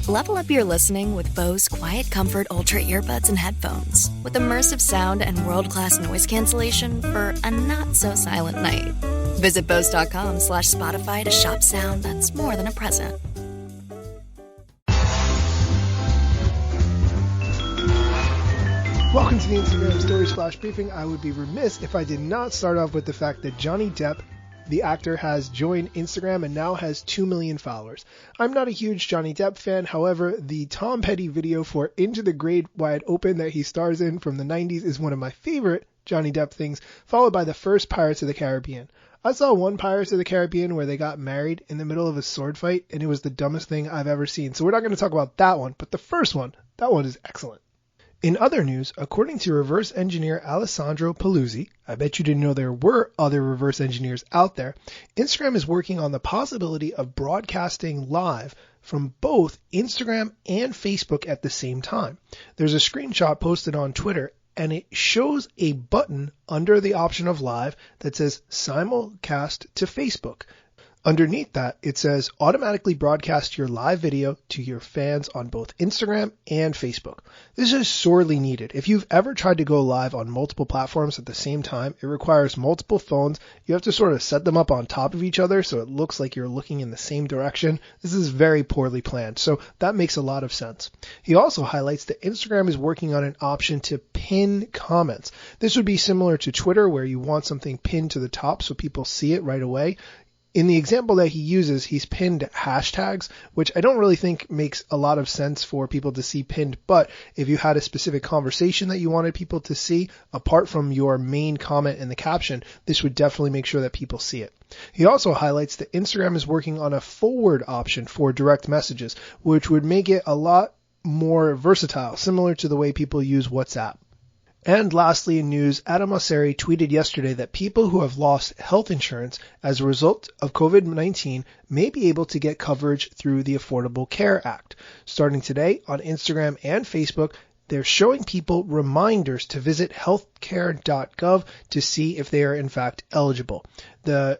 Level up your listening with Bose Quiet Comfort Ultra earbuds and headphones with immersive sound and world-class noise cancellation for a not-so-silent night. Visit Bose.com/Spotify to shop sound that's more than a present. Welcome to the Instagram Stories Flash Briefing. I would be remiss if I did not start off with the fact that Johnny Depp, the actor, has joined Instagram and now has 2 million followers. I'm not a huge Johnny Depp fan. However, the Tom Petty video for Into the Great Wide Open that he stars in from the 90s is one of my favorite Johnny Depp things, followed by the first Pirates of the Caribbean. I saw one Pirates of the Caribbean where they got married in the middle of a sword fight, and it was the dumbest thing I've ever seen. So we're not going to talk about that one, but the first one, that one is excellent. In other news, according to reverse engineer Alessandro Paluzzi, I bet you didn't know there were other reverse engineers out there, Instagram is working on the possibility of broadcasting live from both Instagram and Facebook at the same time. There's a screenshot posted on Twitter, and it shows a button under the option of live that says Simulcast to Facebook. Underneath that, it says automatically broadcast your live video to your fans on both Instagram and Facebook. This is sorely needed. If you've ever tried to go live on multiple platforms at the same time, it requires multiple phones. You have to sort of set them up on top of each other so it looks like you're looking in the same direction. This is very poorly planned, so that makes a lot of sense. He also highlights that Instagram is working on an option to pin comments. This would be similar to Twitter, where you want something pinned to the top so people see it right away. In the example that he uses, he's pinned hashtags, which I don't really think makes a lot of sense for people to see pinned. But if you had a specific conversation that you wanted people to see, apart from your main comment in the caption, this would definitely make sure that people see it. He also highlights that Instagram is working on a forward option for direct messages, which would make it a lot more versatile, similar to the way people use WhatsApp. And lastly in news, Adam Mosseri tweeted yesterday that people who have lost health insurance as a result of COVID-19 may be able to get coverage through the Affordable Care Act. Starting today on Instagram and Facebook, they're showing people reminders to visit healthcare.gov to see if they are in fact eligible. The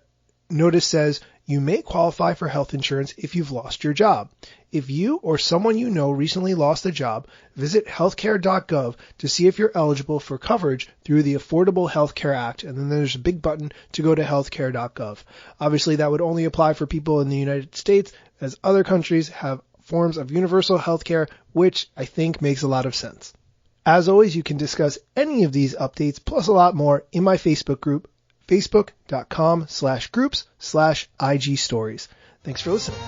notice says, you may qualify for health insurance if you've lost your job. If you or someone you know recently lost a job, visit healthcare.gov to see if you're eligible for coverage through the Affordable Health Care Act, and then there's a big button to go to healthcare.gov. Obviously, that would only apply for people in the United States, as other countries have forms of universal health care, which I think makes a lot of sense. As always, you can discuss any of these updates, plus a lot more, in my Facebook group, facebook.com/groups/IG stories. Thanks for listening.